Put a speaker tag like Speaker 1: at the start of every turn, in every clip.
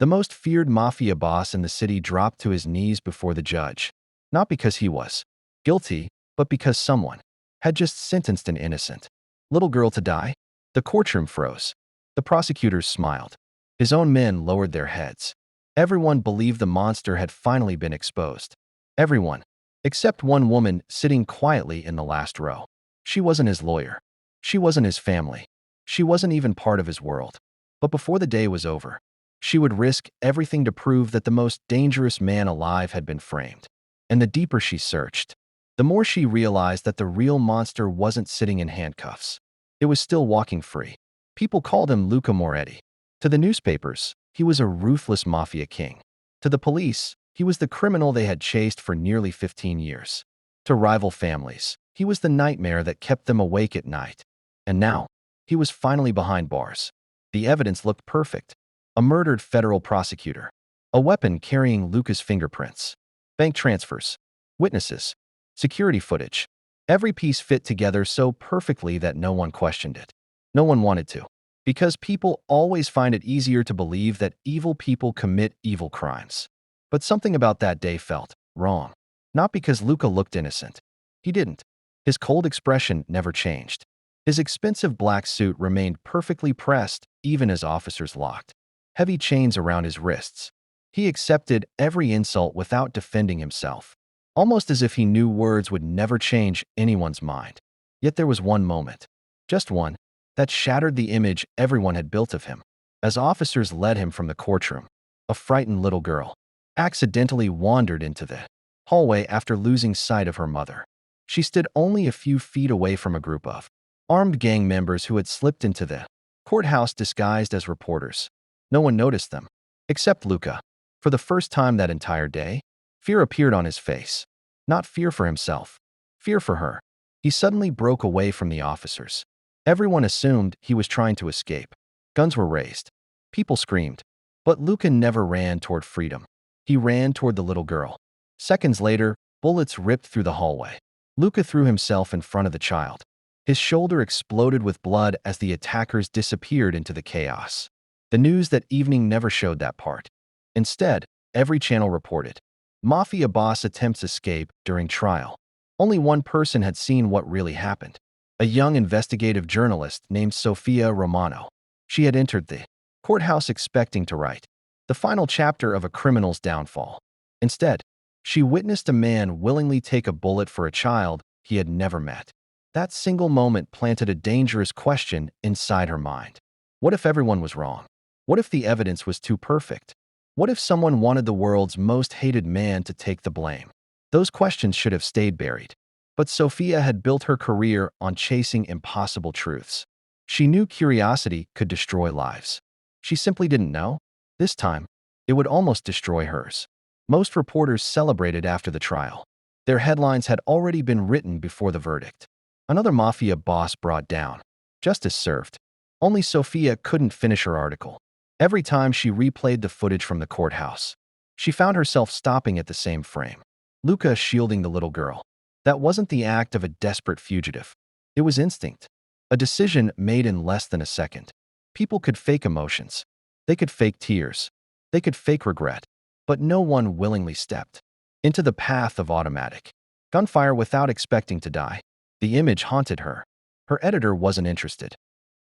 Speaker 1: The most feared mafia boss in the city dropped to his knees before the judge, not because he was guilty, but because someone had just sentenced an innocent little girl to die. The courtroom froze. The prosecutors smiled. His own men lowered their heads. Everyone believed the monster had finally been exposed. Everyone, except one woman sitting quietly in the last row. She wasn't his lawyer. She wasn't his family. She wasn't even part of his world. But before the day was over, she would risk everything to prove that the most dangerous man alive had been framed. And the deeper she searched, the more she realized that the real monster wasn't sitting in handcuffs. It was still walking free. People called him Luca Moretti. To the newspapers, he was a ruthless mafia king. To the police, he was the criminal they had chased for nearly 15 years. To rival families, he was the nightmare that kept them awake at night. And now, he was finally behind bars. The evidence looked perfect. A murdered federal prosecutor. A weapon carrying Luca's fingerprints. Bank transfers. Witnesses. Security footage. Every piece fit together so perfectly that no one questioned it. No one wanted to. Because people always find it easier to believe that evil people commit evil crimes. But something about that day felt wrong. Not because Luca looked innocent. He didn't. His cold expression never changed. His expensive black suit remained perfectly pressed even as officers locked heavy chains around his wrists. He accepted every insult without defending himself, almost as if he knew words would never change anyone's mind. Yet there was one moment, just one, that shattered the image everyone had built of him. As officers led him from the courtroom, a frightened little girl accidentally wandered into the hallway after losing sight of her mother. She stood only a few feet away from a group of armed gang members who had slipped into the courthouse disguised as reporters. No one noticed them, except Luca. For the first time that entire day, fear appeared on his face. Not fear for himself, fear for her. He suddenly broke away from the officers. Everyone assumed he was trying to escape. Guns were raised. People screamed. But Luca never ran toward freedom. He ran toward the little girl. Seconds later, bullets ripped through the hallway. Luca threw himself in front of the child. His shoulder exploded with blood as the attackers disappeared into the chaos. The news that evening never showed that part. Instead, every channel reported Mafia boss attempts escape during trial. Only one person had seen what really happened. A young investigative journalist named Sofia Romano. She had entered the courthouse expecting to write the final chapter of a criminal's downfall. Instead, she witnessed a man willingly take a bullet for a child he had never met. That single moment planted a dangerous question inside her mind. What if everyone was wrong? What if the evidence was too perfect? What if someone wanted the world's most hated man to take the blame? Those questions should have stayed buried. But Sophia had built her career on chasing impossible truths. She knew curiosity could destroy lives. She simply didn't know. This time, it would almost destroy hers. Most reporters celebrated after the trial. Their headlines had already been written before the verdict. Another mafia boss brought down. Justice served. Only Sophia couldn't finish her article. Every time she replayed the footage from the courthouse, she found herself stopping at the same frame. Luca shielding the little girl. That wasn't the act of a desperate fugitive. It was instinct. A decision made in less than a second. People could fake emotions. They could fake tears. They could fake regret. But no one willingly stepped into the path of automatic gunfire without expecting to die. The image haunted her. Her editor wasn't interested.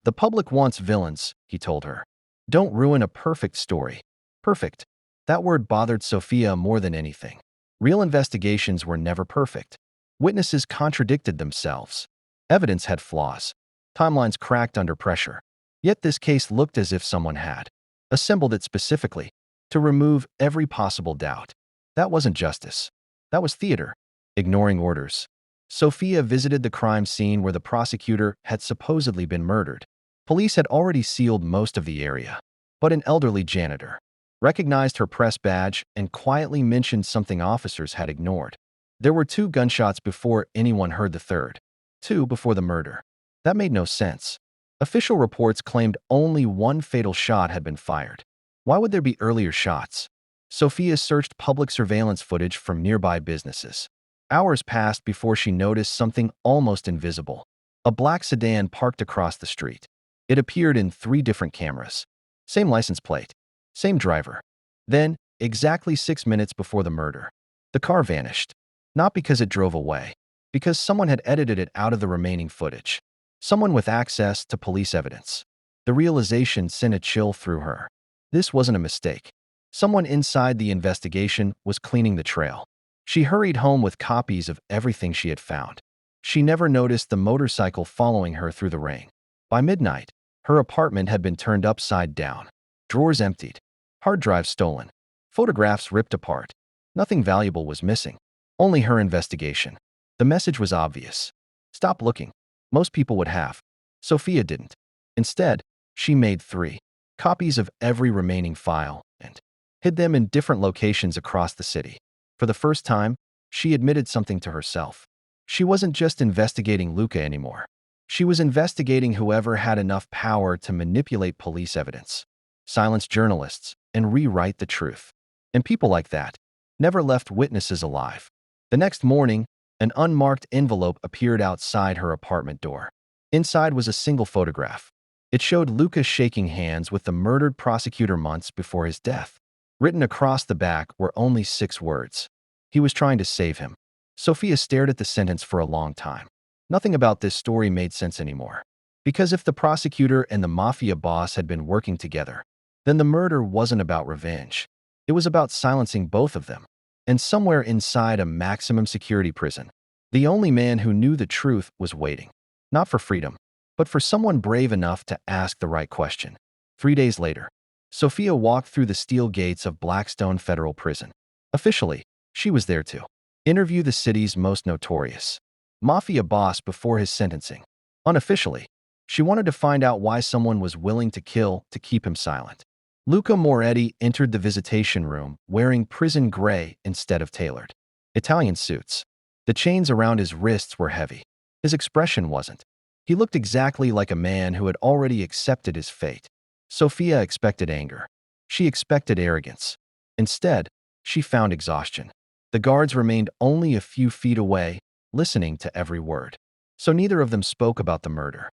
Speaker 1: The public wants villains, he told her. Don't ruin a perfect story. Perfect. That word bothered Sophia more than anything. Real investigations were never perfect. Witnesses contradicted themselves. Evidence had flaws. Timelines cracked under pressure. Yet this case looked as if someone had assembled it specifically to remove every possible doubt. That wasn't justice. That was theater. Ignoring orders. Sophia visited the crime scene where the prosecutor had supposedly been murdered. Police had already sealed most of the area, but an elderly janitor recognized her press badge and quietly mentioned something officers had ignored. There were 2 gunshots before anyone heard the third. 2 before the murder. That made no sense. Official reports claimed only 1 fatal shot had been fired. Why would there be earlier shots? Sophia searched public surveillance footage from nearby businesses. Hours passed before she noticed something almost invisible. A black sedan parked across the street. It appeared in 3 different cameras. Same license plate. Same driver. Then, exactly 6 minutes before the murder, the car vanished. Not because it drove away, because someone had edited it out of the remaining footage. Someone with access to police evidence. The realization sent a chill through her. This wasn't a mistake. Someone inside the investigation was cleaning the trail. She hurried home with copies of everything she had found. She never noticed the motorcycle following her through the rain. By midnight, her apartment had been turned upside down. Drawers emptied. Hard drives stolen. Photographs ripped apart. Nothing valuable was missing. Only her investigation. The message was obvious. Stop looking. Most people would have. Sophia didn't. Instead, she made 3 copies of every remaining file and hid them in different locations across the city. For the first time, she admitted something to herself. She wasn't just investigating Luca anymore. She was investigating whoever had enough power to manipulate police evidence, silence journalists, and rewrite the truth. And people like that never left witnesses alive. The next morning, an unmarked envelope appeared outside her apartment door. Inside was a single photograph. It showed Luca shaking hands with the murdered prosecutor months before his death. Written across the back were only 6 words. He was trying to save him. Sophia stared at the sentence for a long time. Nothing about this story made sense anymore. Because if the prosecutor and the Mafia boss had been working together, then the murder wasn't about revenge. It was about silencing both of them. And somewhere inside a maximum security prison, the only man who knew the truth was waiting. Not for freedom, but for someone brave enough to ask the right question. 3 days later, Sophia walked through the steel gates of Blackstone Federal Prison. Officially, she was there to interview the city's most notorious Mafia boss before his sentencing. Unofficially, she wanted to find out why someone was willing to kill to keep him silent. Luca Moretti entered the visitation room wearing prison gray instead of tailored Italian suits. The chains around his wrists were heavy. His expression wasn't. He looked exactly like a man who had already accepted his fate. Sophia expected anger. She expected arrogance. Instead, she found exhaustion. The guards remained only a few feet away, listening to every word. So neither of them spoke about the murder.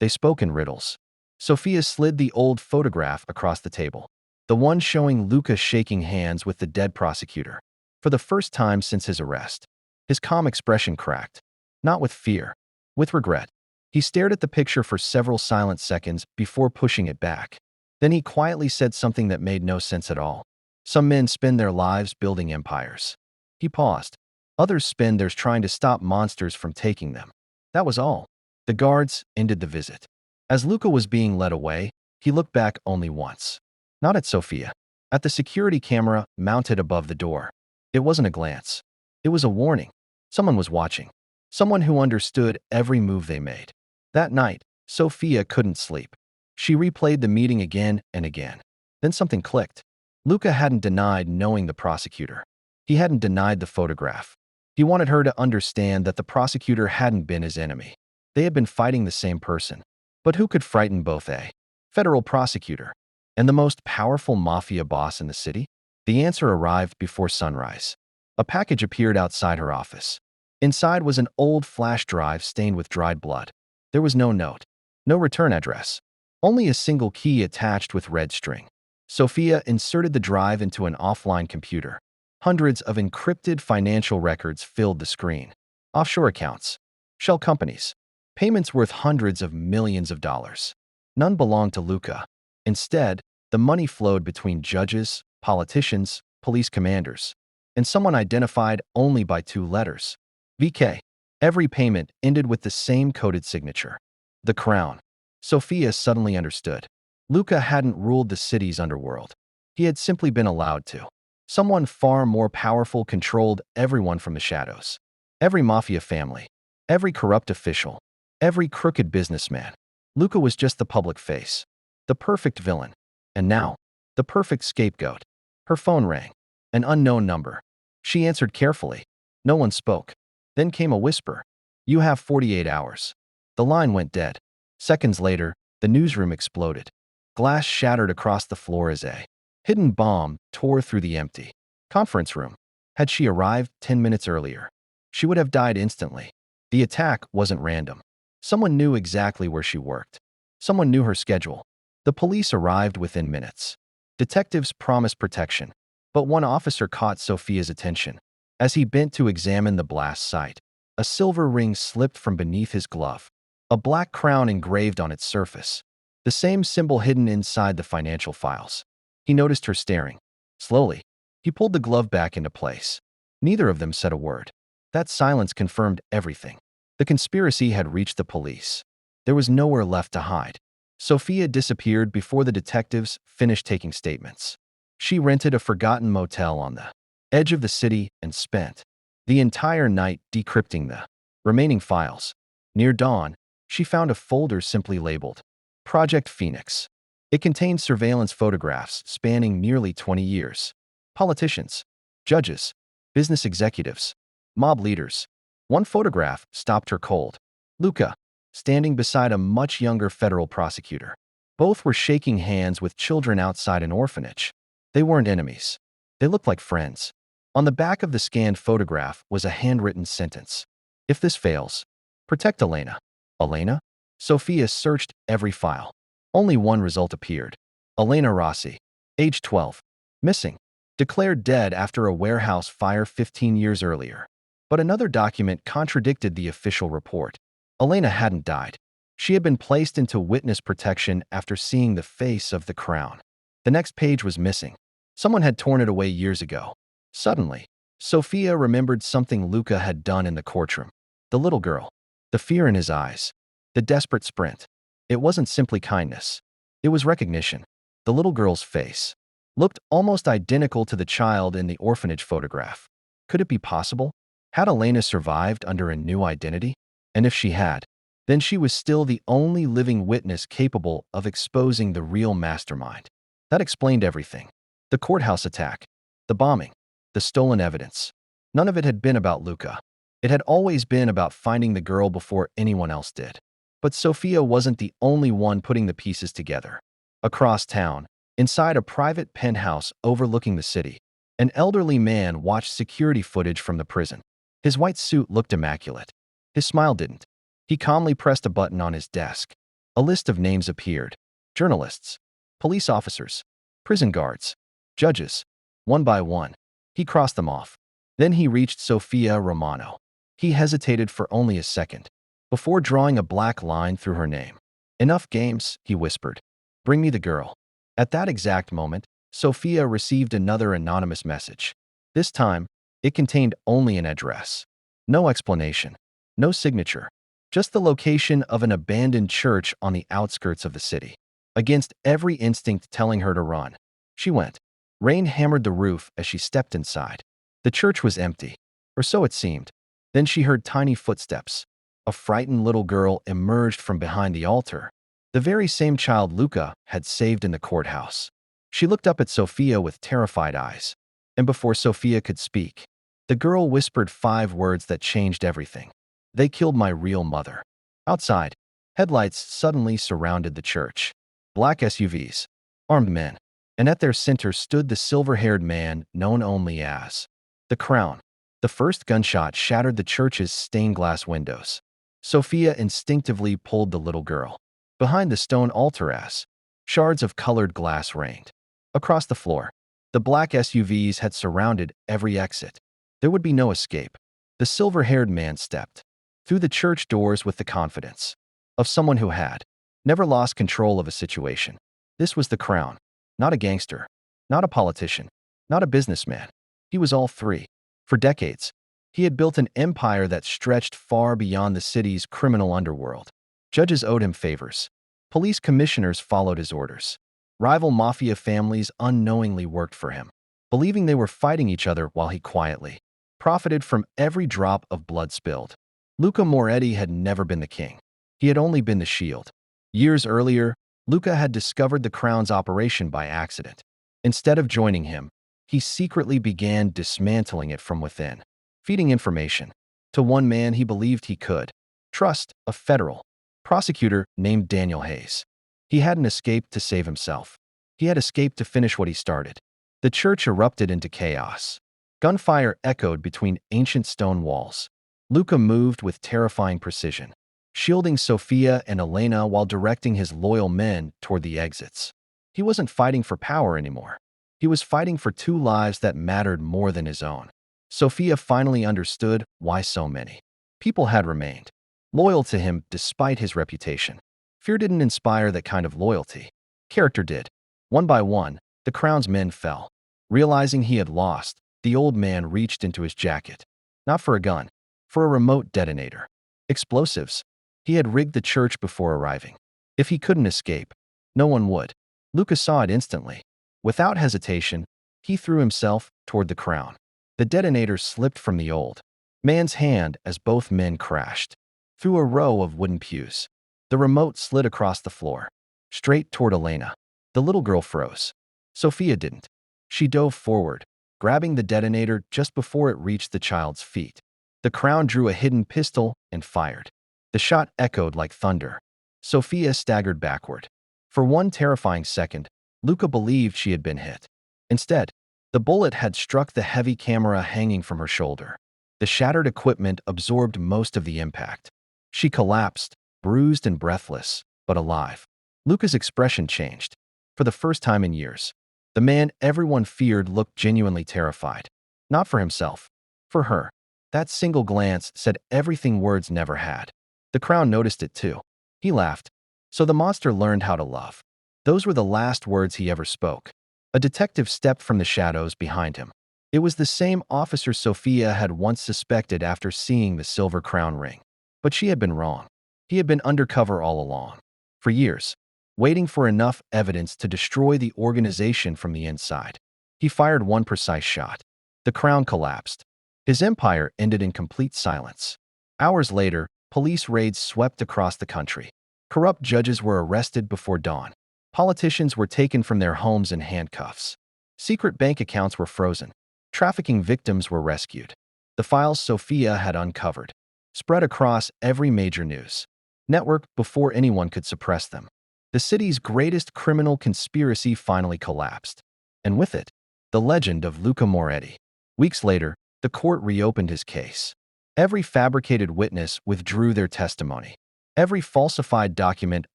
Speaker 1: They spoke in riddles. Sophia slid the old photograph across the table, the one showing Luca shaking hands with the dead prosecutor. For the first time since his arrest, his calm expression cracked. Not with fear, with regret. He stared at the picture for several silent seconds before pushing it back. Then he quietly said something that made no sense at all. Some men spend their lives building empires. He paused. Others spend theirs trying to stop monsters from taking them. That was all. The guards ended the visit. As Luca was being led away, he looked back only once. Not at Sophia. At the security camera mounted above the door. It wasn't a glance. It was a warning. Someone was watching. Someone who understood every move they made. That night, Sophia couldn't sleep. She replayed the meeting again and again. Then something clicked. Luca hadn't denied knowing the prosecutor. He hadn't denied the photograph. He wanted her to understand that the prosecutor hadn't been his enemy. They had been fighting the same person. But who could frighten both a federal prosecutor and the most powerful mafia boss in the city? The answer arrived before sunrise. A package appeared outside her office. Inside was an old flash drive stained with dried blood. There was no note, no return address, only a single key attached with red string. Sophia inserted the drive into an offline computer. Hundreds of encrypted financial records filled the screen. Offshore accounts, shell companies, payments worth hundreds of millions of dollars. None belonged to Luca. Instead, the money flowed between judges, politicians, police commanders, and someone identified only by 2 letters. VK. Every payment ended with the same coded signature. The Crown. Sophia suddenly understood. Luca hadn't ruled the city's underworld. He had simply been allowed to. Someone far more powerful controlled everyone from the shadows. Every mafia family. Every corrupt official. Every crooked businessman. Luca was just the public face. The perfect villain. And now, the perfect scapegoat. Her phone rang. An unknown number. She answered carefully. No one spoke. Then came a whisper. You have 48 hours. The line went dead. Seconds later, the newsroom exploded. Glass shattered across the floor as a hidden bomb tore through the empty conference room. Had she arrived 10 minutes earlier, she would have died instantly. The attack wasn't random. Someone knew exactly where she worked. Someone knew her schedule. The police arrived within minutes. Detectives promised protection. But one officer caught Sophia's attention. As he bent to examine the blast site, a silver ring slipped from beneath his glove, a black crown engraved on its surface, the same symbol hidden inside the financial files. He noticed her staring. Slowly, he pulled the glove back into place. Neither of them said a word. That silence confirmed everything. The conspiracy had reached the police. There was nowhere left to hide. Sophia disappeared before the detectives finished taking statements. She rented a forgotten motel on the edge of the city and spent the entire night decrypting the remaining files. Near dawn, she found a folder simply labeled Project Phoenix. It contained surveillance photographs spanning nearly 20 years. Politicians, judges, business executives, mob leaders. One photograph stopped her cold. Luca, standing beside a much younger federal prosecutor. Both were shaking hands with children outside an orphanage. They weren't enemies. They looked like friends. On the back of the scanned photograph was a handwritten sentence. If this fails, protect Elena. Elena? Sophia searched every file. Only one result appeared. Elena Rossi, age 12, missing, declared dead after a warehouse fire 15 years earlier. But another document contradicted the official report. Elena hadn't died. She had been placed into witness protection after seeing the face of the crown. The next page was missing. Someone had torn it away years ago. Suddenly, Sophia remembered something Luca had done in the courtroom. The little girl, the fear in his eyes, the desperate sprint. It wasn't simply kindness. It was recognition. The little girl's face looked almost identical to the child in the orphanage photograph. Could it be possible? Had Elena survived under a new identity? And if she had, then she was still the only living witness capable of exposing the real mastermind. That explained everything. The courthouse attack, the bombing, the stolen evidence. None of it had been about Luca. It had always been about finding the girl before anyone else did. But Sophia wasn't the only one putting the pieces together. Across town, inside a private penthouse overlooking the city, an elderly man watched security footage from the prison. His white suit looked immaculate. His smile didn't. He calmly pressed a button on his desk. A list of names appeared. Journalists, police officers, prison guards, judges. One by one, he crossed them off. Then he reached Sophia Romano. He hesitated for only a second before drawing a black line through her name. Enough games, he whispered. Bring me the girl. At that exact moment, Sophia received another anonymous message. This time, it contained only an address. No explanation. No signature. Just the location of an abandoned church on the outskirts of the city. Against every instinct telling her to run, she went. Rain hammered the roof as she stepped inside. The church was empty, or so it seemed. Then she heard tiny footsteps. A frightened little girl emerged from behind the altar, the very same child Luca had saved in the courthouse. She looked up at Sophia with terrified eyes, and before Sophia could speak, the girl whispered 5 words that changed everything. They killed my real mother. Outside, headlights suddenly surrounded the church. Black SUVs, armed men, and at their center stood the silver-haired man known only as the Crown. The first gunshot shattered the church's stained glass windows. Sophia instinctively pulled the little girl. Behind the stone altar as shards of colored glass rained across the floor. The black SUVs had surrounded every exit. There would be no escape. The silver-haired man stepped through the church doors with the confidence of someone who had never lost control of a situation. This was the Crown. Not a gangster, not a politician, not a businessman. He was all three. For decades, he had built an empire that stretched far beyond the city's criminal underworld. Judges owed him favors. Police commissioners followed his orders. Rival mafia families unknowingly worked for him, believing they were fighting each other while he quietly profited from every drop of blood spilled. Luca Moretti had never been the king. He had only been the shield. Years earlier, Luca had discovered the Crown's operation by accident. Instead of joining him, he secretly began dismantling it from within, feeding information to one man he believed he could trust, a federal prosecutor named Daniel Hayes. He hadn't escaped to save himself. He had escaped to finish what he started. The church erupted into chaos. Gunfire echoed between ancient stone walls. Luca moved with terrifying precision, shielding Sophia and Elena while directing his loyal men toward the exits. He wasn't fighting for power anymore. He was fighting for two lives that mattered more than his own. Sophia finally understood why so many people had remained loyal to him despite his reputation. Fear didn't inspire that kind of loyalty. Character did. One by one, the crown's men fell. Realizing he had lost, the old man reached into his jacket. Not for a gun, for a remote detonator. Explosives. He had rigged the church before arriving. If he couldn't escape, no one would. Lucas saw it instantly. Without hesitation, he threw himself toward the crown. The detonator slipped from the old man's hand as both men crashed through a row of wooden pews. The remote slid across the floor, straight toward Elena. The little girl froze. Sophia didn't. She dove forward, grabbing the detonator just before it reached the child's feet. The crown drew a hidden pistol and fired. The shot echoed like thunder. Sophia staggered backward. For one terrifying second, Luca believed she had been hit. Instead, the bullet had struck the heavy camera hanging from her shoulder. The shattered equipment absorbed most of the impact. She collapsed, bruised and breathless, but alive. Luca's expression changed. For the first time in years, the man everyone feared looked genuinely terrified. Not for himself, for her. That single glance said everything words never had. The crown noticed it too. He laughed. So the monster learned how to love. Those were the last words he ever spoke. A detective stepped from the shadows behind him. It was the same officer Sophia had once suspected after seeing the silver crown ring. But she had been wrong. He had been undercover all along. For years, waiting for enough evidence to destroy the organization from the inside. He fired one precise shot. The crown collapsed. His empire ended in complete silence. Hours later, police raids swept across the country. Corrupt judges were arrested before dawn. Politicians were taken from their homes in handcuffs. Secret bank accounts were frozen. Trafficking victims were rescued. The files Sophia had uncovered spread across every major news network before anyone could suppress them. The city's greatest criminal conspiracy finally collapsed. And with it, the legend of Luca Moretti. Weeks later, the court reopened his case. Every fabricated witness withdrew their testimony. Every falsified document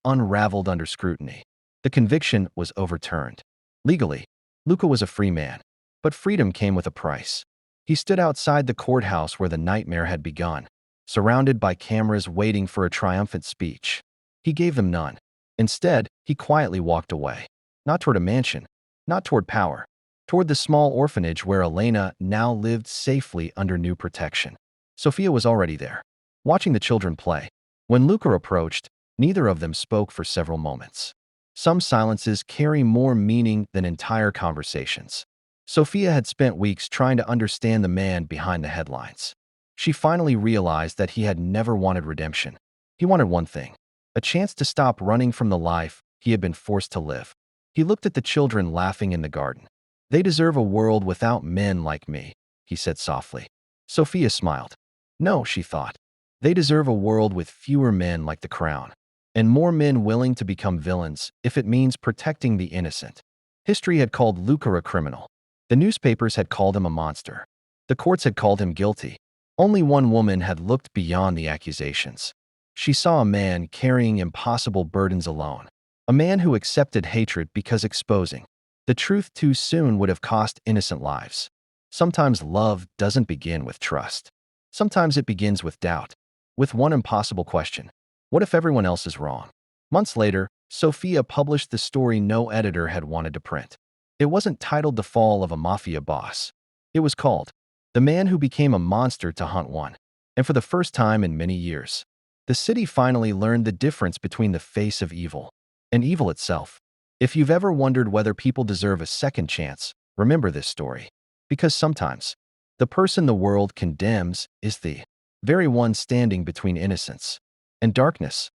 Speaker 1: unraveled under scrutiny. The conviction was overturned. Legally, Luca was a free man, but freedom came with a price. He stood outside the courthouse where the nightmare had begun, surrounded by cameras waiting for a triumphant speech. He gave them none. Instead, he quietly walked away. Not toward a mansion, not toward power, toward the small orphanage where Elena now lived safely under new protection. Sophia was already there, watching the children play. When Luca approached, neither of them spoke for several moments. Some silences carry more meaning than entire conversations. Sophia had spent weeks trying to understand the man behind the headlines. She finally realized that he had never wanted redemption. He wanted one thing: a chance to stop running from the life he had been forced to live. He looked at the children laughing in the garden. "They deserve a world without men like me," he said softly. Sophia smiled. No, she thought. They deserve a world with fewer men like the crown, and more men willing to become villains if it means protecting the innocent. History had called Luca a criminal. The newspapers had called him a monster. The courts had called him guilty. Only one woman had looked beyond the accusations. She saw a man carrying impossible burdens alone. A man who accepted hatred because exposing the truth too soon would have cost innocent lives. Sometimes love doesn't begin with trust. Sometimes it begins with doubt, with one impossible question: what if everyone else is wrong? Months later, Sophia published the story no editor had wanted to print. It wasn't titled The Fall of a Mafia Boss. It was called The Man Who Became a Monster to Hunt One. And for the first time in many years, the city finally learned the difference between the face of evil and evil itself. If you've ever wondered whether people deserve a second chance, remember this story. Because sometimes, the person the world condemns is the very one standing between innocence and darkness.